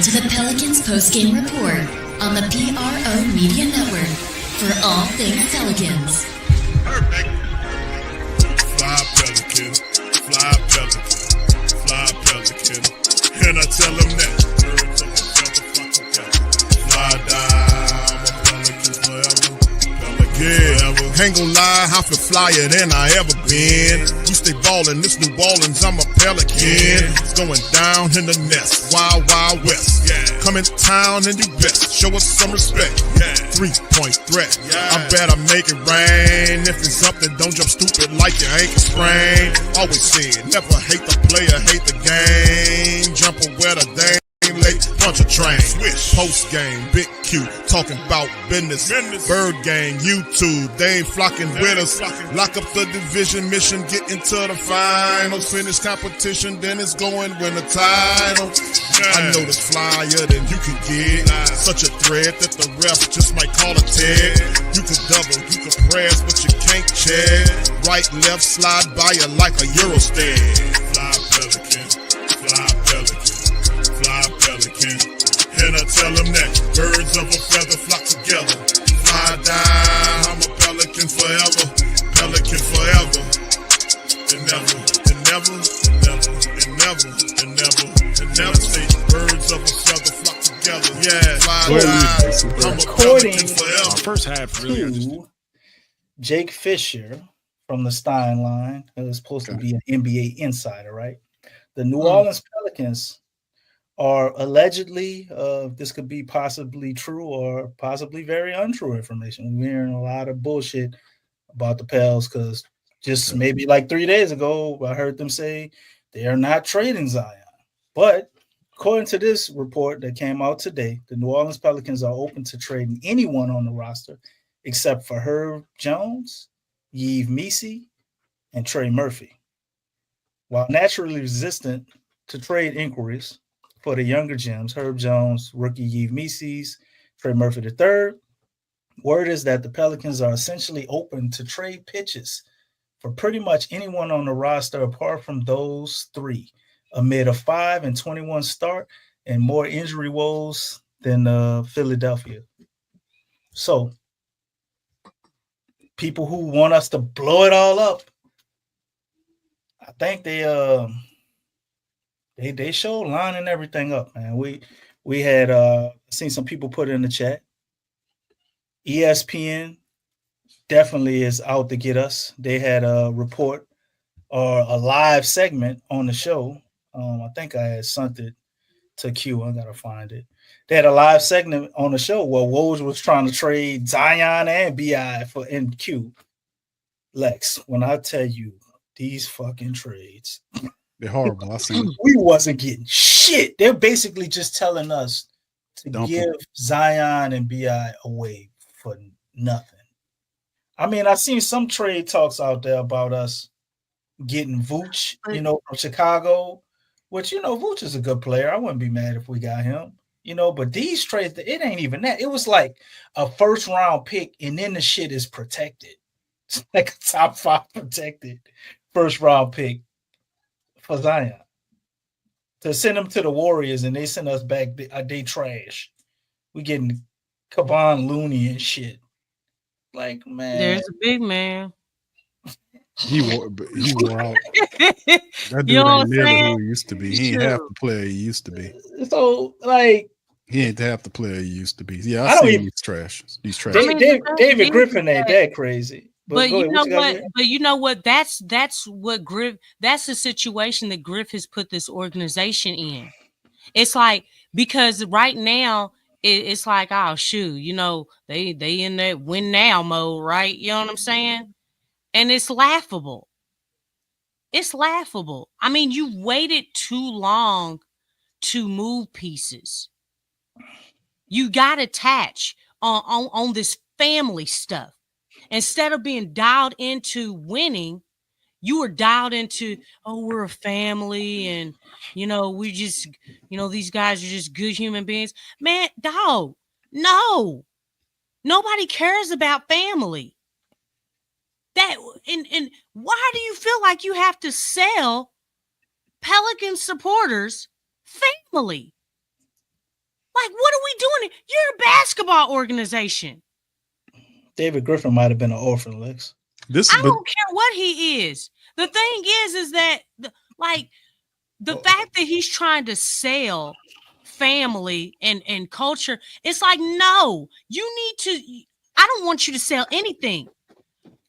to the Pelicans postgame report on the PRO Media Network for all things Pelicans. Perfect. Fly Pelican, fly Pelican, fly Pelican. And I tell them that birds of a feather flock together. Fly down, my Pelican forever. Pelican forever. Ain't gon' lie, I feel flyer than I ever been. You stay ballin', this New Orleans, I'm a Pelican. It's going down in the nest, wild, wild west. Yeah. Come in town and do best, show us some respect. Yeah. 3-point threat, yeah. I better make it rain. If it's up, then don't jump stupid like your ankle sprain. Always said, never hate the player, hate the game. Jumpin' where the dang late, bunch of train. Swish. Post game, big Q, talking about business. Bird gang, YouTube, they ain't flocking with us. Lock up the division mission, get into the finals. Finish competition, then it's going win the title. I know this flyer than you can get. Such a threat that the ref just might call a tag. You could double, you could press, but you can't check. Right, left, slide by you like a Eurostag. Fly Pelican, fly Pelican. Fly Pelican, and I tell them that birds of a feather flock together. Fly down, I'm a Pelican forever, Pelican forever. And never, and never, and never, and never, and never, and never say birds of a feather flock together. Yeah, fly down, I'm a Pelican forever. First half really Jake Fisher from the Stein line, who's supposed to be an NBA insider, right? The New Orleans Pelicans are allegedly, this could be possibly true or possibly very untrue information. We're hearing a lot of bullshit about the Pels because just maybe like 3 days ago, I heard them say they are not trading Zion. But according to this report that came out today, the New Orleans Pelicans are open to trading anyone on the roster except for Herb Jones, Yves Missi, and Trey Murphy. While naturally resistant to trade inquiries for the younger gems, Herb Jones, rookie Yves Missis, Trey Murphy III, word is that the Pelicans are essentially open to trade pitches for pretty much anyone on the roster apart from those three, amid a 5-21 start and more injury woes than Philadelphia. So, people who want us to blow it all up, I think they showed lining everything up, man. We had seen some people put it in the chat. ESPN definitely is out to get us. They had a report or a live segment on the show. I think I had sent it to Q. I gotta find it. They had a live segment on the show where Woj was trying to trade Zion and BI for NQ. Lex, when I tell you these fucking trades, they're horrible. I see. We wasn't getting shit. They're basically just telling us to give Zion and BI away for nothing. I mean, I've seen some trade talks out there about us getting Vooch, from Chicago, which, Vooch is a good player. I wouldn't be mad if we got him, but these trades, it ain't even that. It was like a first-round pick, and then the shit is protected. It's like a top 5 protected first-round pick for Zion. To send them to the Warriors, and they send us back, they trash. We getting Kevon Looney and shit. Like, man. There's a big man. He wore out. That dude ain't never who he used to be. He ain't half the player he used to be. So, like, he ain't half the player he used to be. Yeah, I see these trash. These trash. David Griffin ain't that crazy. But you know what? But you know what? That's what Griff. That's the situation that Griff has put this organization in. It's like, because right now it's like, oh shoot, they in that win now mode, right? You know what I'm saying? And it's laughable. It's laughable. I mean, you waited too long to move pieces. You got attached on this family stuff. Instead of being dialed into winning, you were dialed into, we're a family and, we just, these guys are just good human beings. Man, dog, no. Nobody cares about family. And why do you feel like you have to sell Pelican supporters family? You're a basketball organization. David Griffin might have been an orphan, Lex. I don't care what he is. The thing is that the fact that he's trying to sell family and culture, it's like, no, I don't want you to sell anything.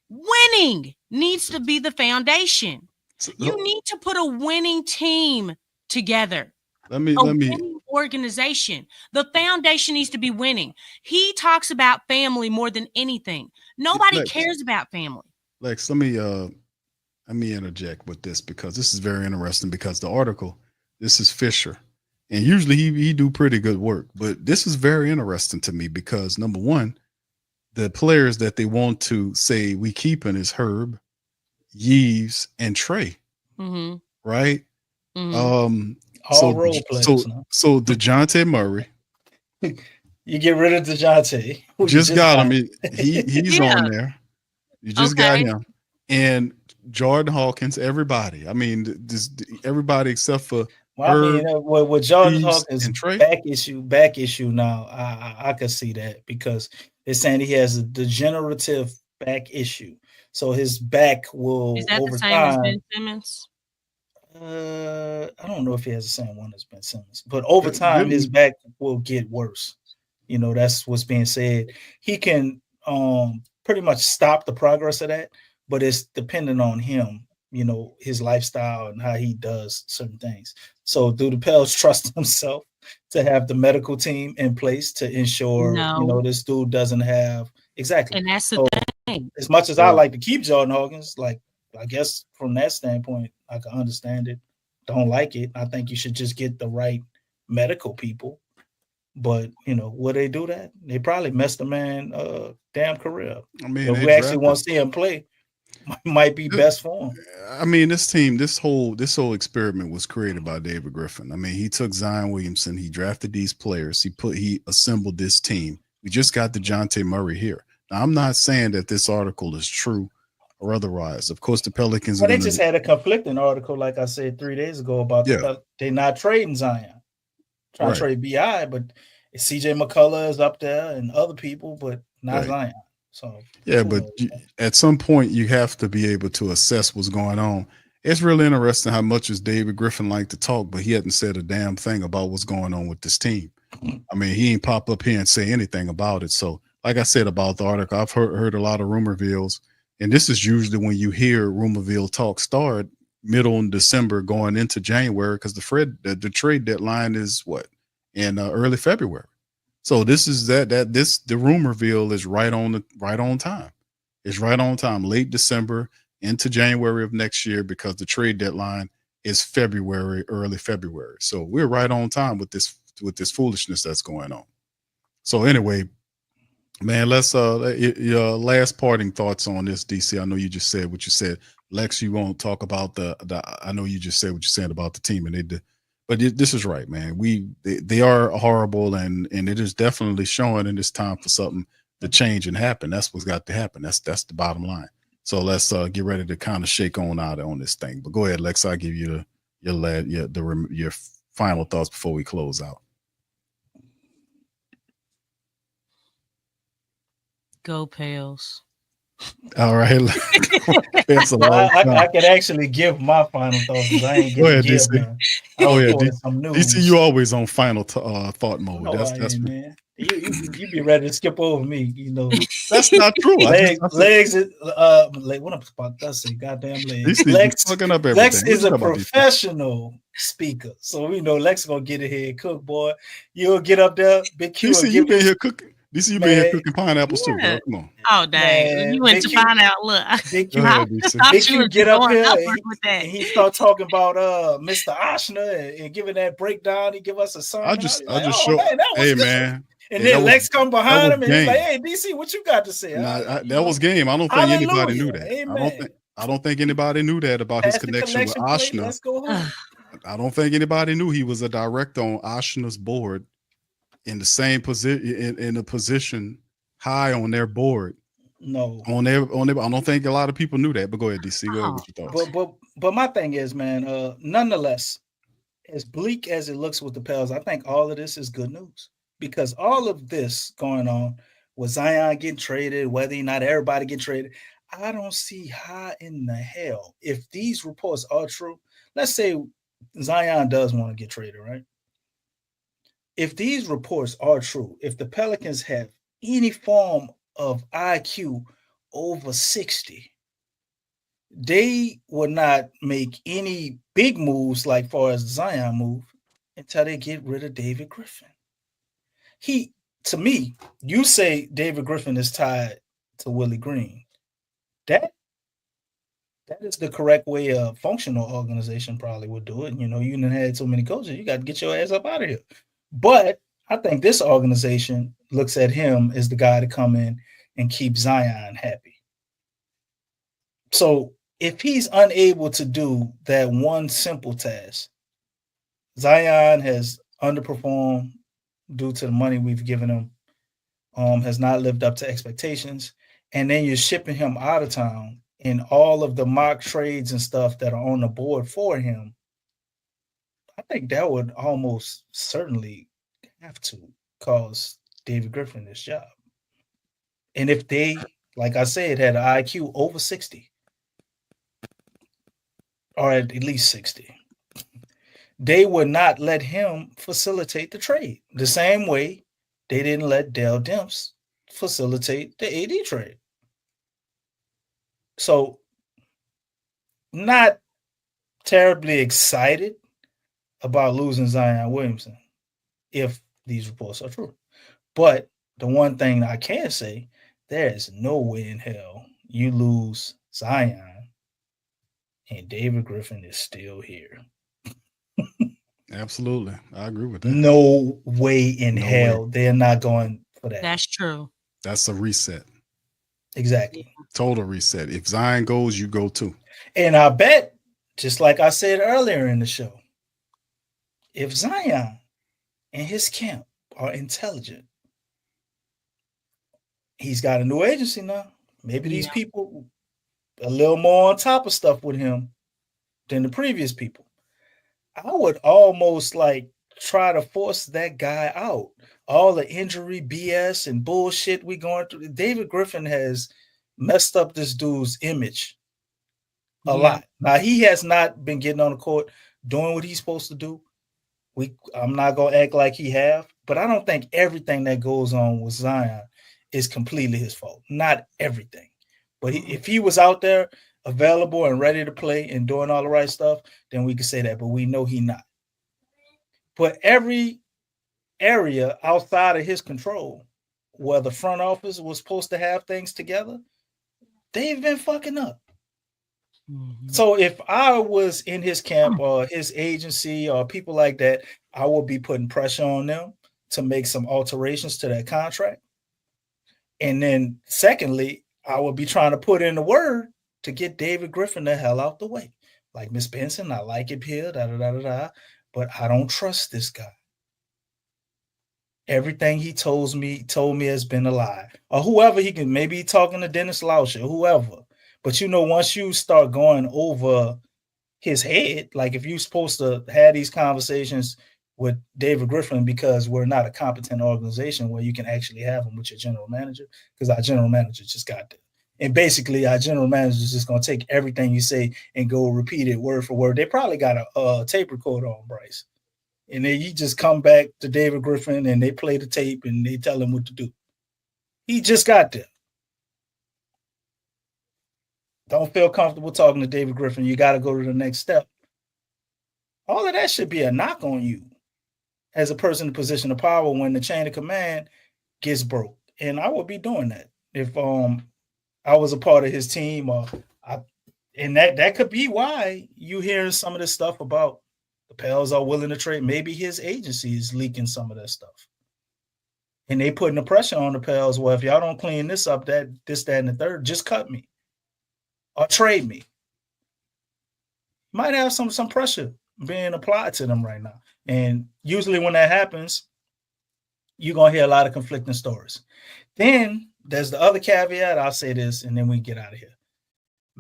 Winning needs to be the foundation. You need to put a winning team together. Winning organization. The foundation needs to be winning. He talks about family more than anything. Nobody cares about family. Lex, let me interject with this because this is very interesting because the article, this is Fisher. And usually he do pretty good work, but this is very interesting to me because number one, the players that they want to say we keeping is Herb, Yves, and Trey. Mm-hmm. Right? Mm-hmm. All role players. So DeJounte Murray. You get rid of DeJounte. Just got him. He's on there. You just got him. And Jordan Hawkins, everybody. I mean, everybody except for Herb, with Jordan Hawkins back issue now, I could see that because it's saying he has a degenerative back issue. So his back will Is that over the same time. as Ben Simmons? I don't know if he has the same one as Ben Simmons, but over time his back will get worse. You know, that's what's being said. He can pretty much stop the progress of that, but it's dependent on him, you know, his lifestyle and how he does certain things. So do the Pels trust himself to have the medical team in place to ensure, you know, this dude doesn't have exactly. And that's the thing. As much as I like to keep Jordan Hawkins, like I guess from that standpoint, I can understand it. Don't like it. I think you should just get the right medical people. But you know, will they do that? They probably messed the man damn career up. I mean, if we actually want to see him play, might be best for him. I mean, this team, this whole experiment was created by David Griffin. I mean, he took Zion Williamson, he drafted these players, he assembled this team. We just got DeJounte Murray here. Now, I'm not saying that this article is true or otherwise. Of course, the Pelicans. Well, they just had a conflicting article, like I said 3 days ago, about they're not trading Zion. Trying to trade BI, but CJ McCullough is up there and other people, but not Zion. So but at some point you have to be able to assess what's going on. It's really interesting how much as David Griffin liked to talk, but he hadn't said a damn thing about what's going on with this team. I mean, he ain't pop up here and say anything about it. So, like I said about the article, I've heard a lot of rumorvilles, and this is usually when you hear rumorville talk start middle in December going into January because the trade deadline is in early February. So this is the rumorville is right on time. It's right on time, late December into January of next year because the trade deadline is February, early February. So we're right on time with this foolishness that's going on. So anyway, man, let's your last parting thoughts on this, DC. I know you just said what you said. Lex, you won't talk about I know you just said what you're saying about the team, and but this is right, man. They are horrible, and it is definitely showing in this time for something to change and happen. That's what's got to happen. That's the bottom line. So let's get ready to kind of shake on out on this thing. But go ahead, Lex. I'll give you your final thoughts before we close out. Go Pels. All right. I could actually give my final thoughts. I ain't going to give them. DC, you always on final thought mode. No, that's man. You be ready to skip over me, you know. That's not true. Legs, what I'm about to say, goddamn legs. Lex is a professional speaker, so we know Lex gonna get it here, cook boy. You'll get up there, Big Q. DC, you been here cooking. DC, you been here cooking pineapples too, bro. Come on. Oh dang! Man, you went to find out. Look, Big Q get up here and he start talking about Mr. Oshner and giving that breakdown. He give us a song. I just show. Hey man. And then Lex come behind him and he's like, "Hey, DC, what you got to say?" That was game. I don't think anybody knew that. Amen. I don't think anybody knew that about his connection with Oshner. Let's go home. I don't think anybody knew he was a director on Oshner's board in the same position, in a position high on their board. No, on their. I don't think a lot of people knew that. But go ahead, DC. Go ahead with your thoughts. But my thing is, man. Nonetheless, as bleak as it looks with the Pels, I think all of this is good news. because all of this going on with Zion getting traded, whether or not everybody get traded, I don't see how in the hell, if these reports are true, let's say Zion does want to get traded, right? If these reports are true, if the Pelicans have any form of IQ over 60, they will not make any big moves like far as the Zion move until they get rid of David Griffin. To me, you say David Griffin is tied to Willie Green. That is the correct way a functional organization probably would do it. You know, you didn't have so many coaches, you got to get your ass up out of here. But I think this organization looks at him as the guy to come in and keep Zion happy. So if he's unable to do that one simple task, Zion has underperformed due to the money we've given him, has not lived up to expectations, and then you're shipping him out of town, and all of the mock trades and stuff that are on the board for him, I think that would almost certainly have to cause David Griffin this job. And if they, like I said, had an IQ over 60, or at least 60, they would not let him facilitate the trade the same way they didn't let Dell Demps facilitate the AD trade. So, not terribly excited about losing Zion Williamson if these reports are true. But the one thing I can say, there is no way in hell you lose Zion and David Griffin is still here. Absolutely. I agree with that. No way in hell they're not going for that. That's true. That's a reset. Exactly. Total reset. If Zion goes, you go too. And I bet, just like I said earlier in the show, if Zion and his camp are intelligent, he's got a new agency now. Maybe these people a little more on top of stuff with him than the previous people. I would almost like try to force that guy out. All the injury BS and bullshit we going through. David Griffin has messed up this dude's image a lot. Now, he has not been getting on the court doing what he's supposed to do. I'm not going to act like he have, but I don't think everything that goes on with Zion is completely his fault. Not everything. But if he was out there available and ready to play and doing all the right stuff, then we could say that, but we know he not. But every area outside of his control, where the front office was supposed to have things together, they've been fucking up. Mm-hmm. So if I was in his camp or his agency or people like that, I would be putting pressure on them to make some alterations to that contract. And then secondly, I would be trying to put in the word to get David Griffin the hell out the way. Like, Miss Benson, I like it here, but I don't trust this guy. Everything he told me has been a lie. Or whoever he can, maybe talking to Dennis Lauscher, whoever. But, you know, once you start going over his head, like if you're supposed to have these conversations with David Griffin because we're not a competent organization where you can actually have them with your general manager, because our general manager just got there. And basically, our general manager is just going to take everything you say and go repeat it word for word. They probably got a tape recorder on Bryce. And then you just come back to David Griffin and they play the tape and they tell him what to do. He just got there. Don't feel comfortable talking to David Griffin. You got to go to the next step. All of that should be a knock on you as a person in a position of power when the chain of command gets broke. And I would be doing that if I was a part of his team, and that could be why you hearing some of this stuff about the Pels are willing to trade. Maybe his agency is leaking some of that stuff. And they putting the pressure on the Pels. Well, if y'all don't clean this up, that, and the third, just cut me or trade me. Might have some pressure being applied to them right now. And usually when that happens, you're going to hear a lot of conflicting stories. Then there's the other caveat. I'll say this, and then we get out of here.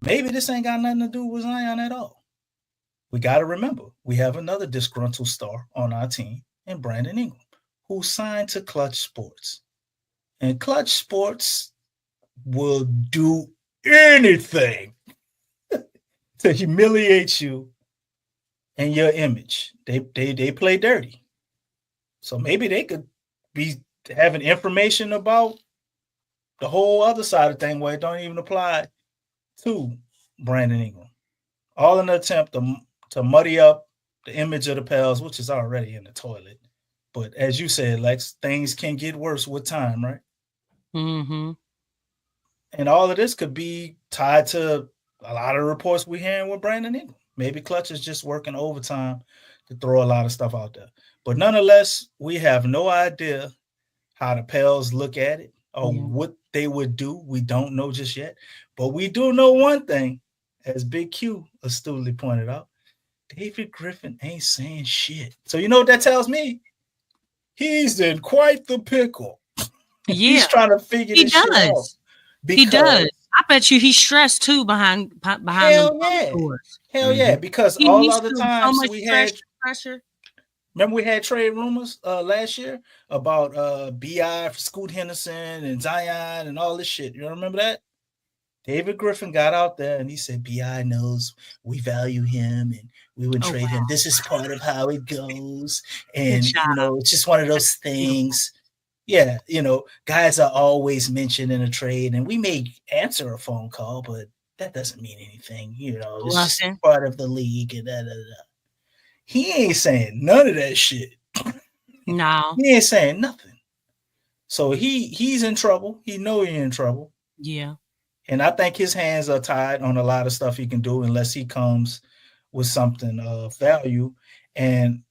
Maybe this ain't got nothing to do with Zion at all. We got to remember, we have another disgruntled star on our team in Brandon Ingram, who signed to Clutch Sports. And Clutch Sports will do anything to humiliate you and your image. They play dirty. So maybe they could be having information about the whole other side of thing where it don't even apply to Brandon Ingram. All in an attempt to muddy up the image of the Pels, which is already in the toilet. But as you said, Lex, things can get worse with time, right? Mm-hmm. And all of this could be tied to a lot of reports we're hearing with Brandon Ingram. Maybe Clutch is just working overtime to throw a lot of stuff out there. But nonetheless, we have no idea how the Pels look at it or what they would do. We don't know just yet. But we do know one thing, as Big Q astutely pointed out, David Griffin ain't saying shit. So you know what that tells me? He's in quite the pickle. Yeah. He's trying to figure this shit out. He does. I bet you he's stressed too behind Hell yeah. doors. Hell yeah, because all other times so we had pressure. Remember we had trade rumors last year about BI for Scoot Henderson and Zion and all this shit. You remember that? David Griffin got out there and he said, BI knows we value him and we would trade him. This is part of how it goes. And, you know, it's just one of those things. Yeah, you know, guys are always mentioned in a trade and we may answer a phone call, but that doesn't mean anything. You know, it's just part of the league and He ain't saying none of that shit. No. He ain't saying nothing. So he's in trouble. He know he's in trouble. Yeah. And I think his hands are tied on a lot of stuff he can do unless he comes with something of value. And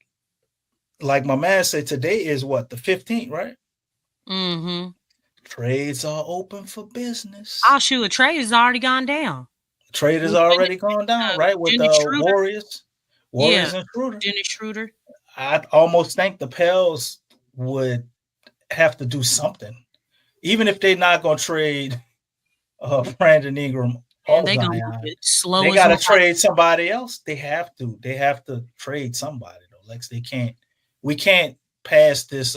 like my man said, today is what, the 15th, right? Mm-hmm. Trades are open for business. Oh, shoot, a trade has already gone down. Trade has already gone down, right? With the Warriors. Warriors and Schroeder. Dennis Schroeder. I almost think the Pels would have to do something. Even if they're not going to trade Brandon Ingram or Zion, they got to trade somebody else. They have to. They have to trade somebody, though. Lex, they can't. We can't pass this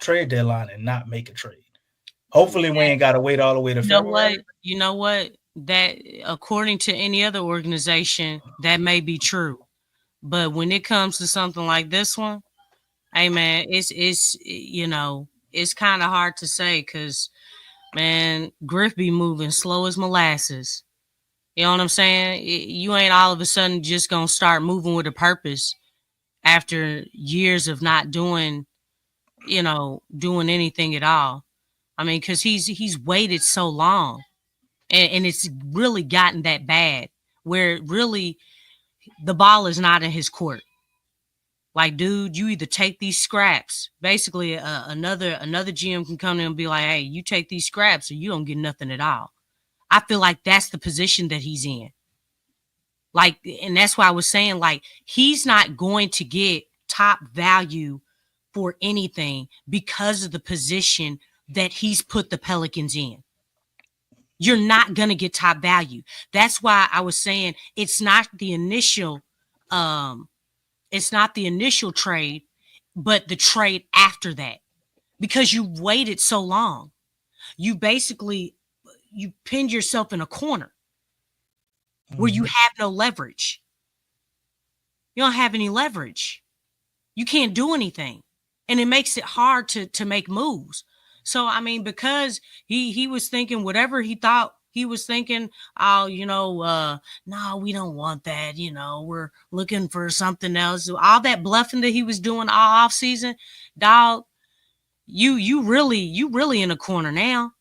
trade deadline and not make a trade. Hopefully, we ain't got to wait all the way to February. You know what? That according to any other organization, that may be true. But when it comes to something like this one, hey man, it's you know, it's kind of hard to say because man, Griff be moving slow as molasses. You know what I'm saying? You ain't all of a sudden just gonna start moving with a purpose after years of not doing, you know, doing anything at all. I mean, because he's waited so long, and it's really gotten that bad where really the ball is not in his court. Like, dude, you either take these scraps. Basically, another GM can come in and be like, hey, you take these scraps or you don't get nothing at all. I feel like that's the position that he's in. Like, and that's why I was saying, like, he's not going to get top value for anything because of the position that he's put the Pelicans in. You're not going to get top value. That's why I was saying it's not the initial trade, but the trade after that, because you waited so long. You pinned yourself in a corner where you have no leverage. You don't have any leverage. You can't do anything. And it makes it hard to make moves. So, I mean, because he was thinking whatever he thought he was thinking, oh, you know, no, we don't want that. You know, we're looking for something else. All that bluffing that he was doing all off season, dog, you really in a corner now.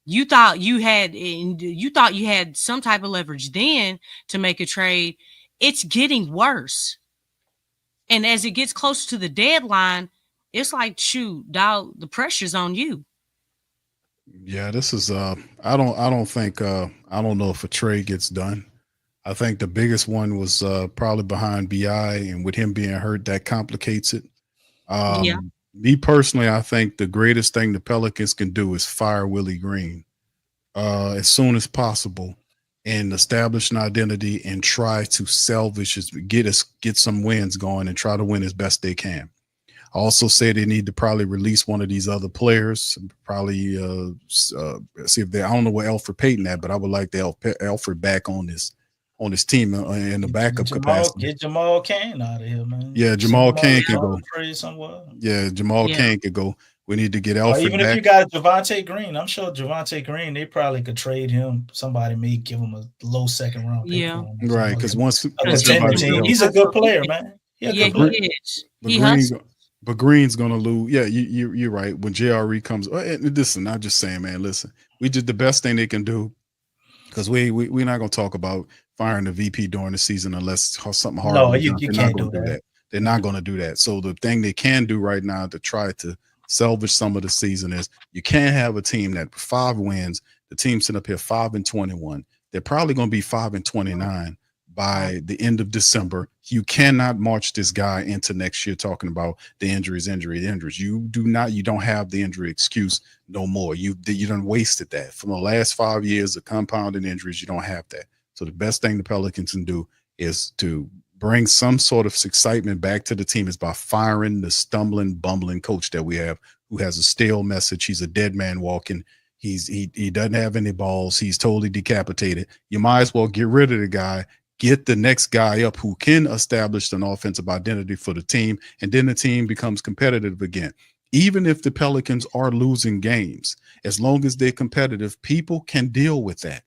You thought you had some type of leverage then to make a trade. It's getting worse. And as it gets closer to the deadline, it's like, shoot, dog, the pressure's on you. Yeah, this is I don't know if a trade gets done. I think the biggest one was probably behind BI, and with him being hurt, that complicates it. Me personally, I think the greatest thing the Pelicans can do is fire Willie Green as soon as possible and establish an identity and try to salvage get some wins going and try to win as best they can. I also say they need to probably release one of these other players. Probably see if they. I don't know where Alfred Payton at, but I would like the Alfred back on this team in the backup capacity. Get Jamal Cain out of here, man. Yeah, Jamal Cain can go. Yeah, Jamal Cain could go. We need to get Alfred even back. If you got Javonte Green, I'm sure Javonte Green, they probably could trade him. Somebody may give him a low second round pick. Yeah, right. Because once he's a good player, man. He is. But Green's gonna lose. Yeah, you're right. When JRE comes, listen, I'm just saying, man. Listen, we did the best thing they can do, because we're not gonna talk about firing the VP during the season unless something hard. No, you can't do that. They're not going to do that. So the thing they can do right now to try to salvage some of the season is you can't have a team that 5 wins. The team sitting up here 5-21. They're probably going to be 5-29 by the end of December. You cannot march this guy into next year talking about the injuries. You don't have the injury excuse no more. You done wasted that. From the last 5 years of compounding injuries, you don't have that. So the best thing the Pelicans can do is to bring some sort of excitement back to the team is by firing the stumbling, bumbling coach that we have, who has a stale message. He's a dead man walking. He doesn't have any balls. He's totally decapitated. You might as well get rid of the guy, get the next guy up who can establish an offensive identity for the team, and then the team becomes competitive again. Even if the Pelicans are losing games, as long as they're competitive, people can deal with that.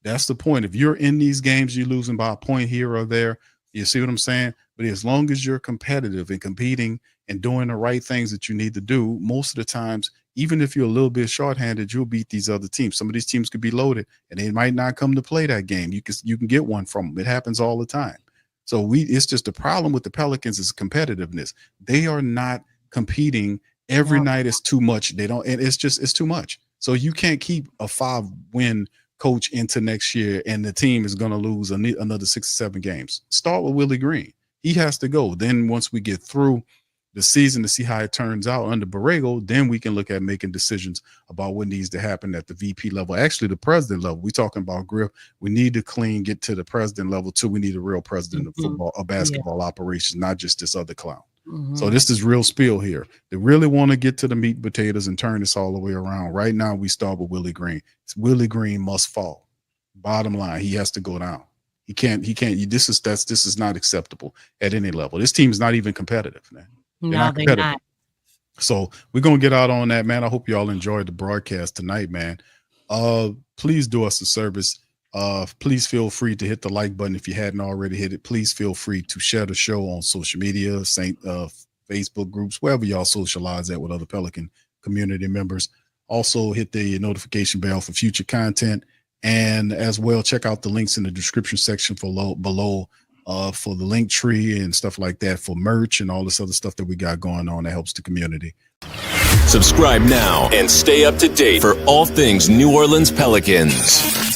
That's the point. If you're in these games, you're losing by a point here or there. You see what I'm saying? But as long as you're competitive and competing and doing the right things that you need to do, most of the times, even if you're a little bit shorthanded, you'll beat these other teams. Some of these teams could be loaded and they might not come to play that game. You can get one from them. It happens all the time. So it's just the problem with the Pelicans is competitiveness. They are not competing every night. It's too much. It's too much. So you can't keep a 5-win coach into next year and the team is going to lose another 6 or 7 games. Start with Willie Green. He has to go. Then once we get through the season to see how it turns out under Borrego, then we can look at making decisions about what needs to happen at the VP level, actually the president level. We're talking about Griff. We need to get to the president level too. We need a real president of football or basketball operations, not just this other clown. So this is real spiel here. They really want to get to the meat and potatoes and turn this all the way around. Right now, we start with Willie Green. Willie Green must fall. Bottom line, he has to go down. He can't. This is not acceptable at any level. This team is not even competitive, man. They're not. So we're gonna get out on that, man. I hope y'all enjoyed the broadcast tonight, man. Please do us a service. Please feel free to hit the like button if you hadn't already hit it. Please feel free to share the show on social media, Facebook groups, wherever y'all socialize at with other Pelican community members. Also hit the notification bell for future content, and as well check out the links in the description section below for the link tree and stuff like that for merch and all this other stuff that we got going on that helps the community. Subscribe now and stay up to date for all things New Orleans Pelicans.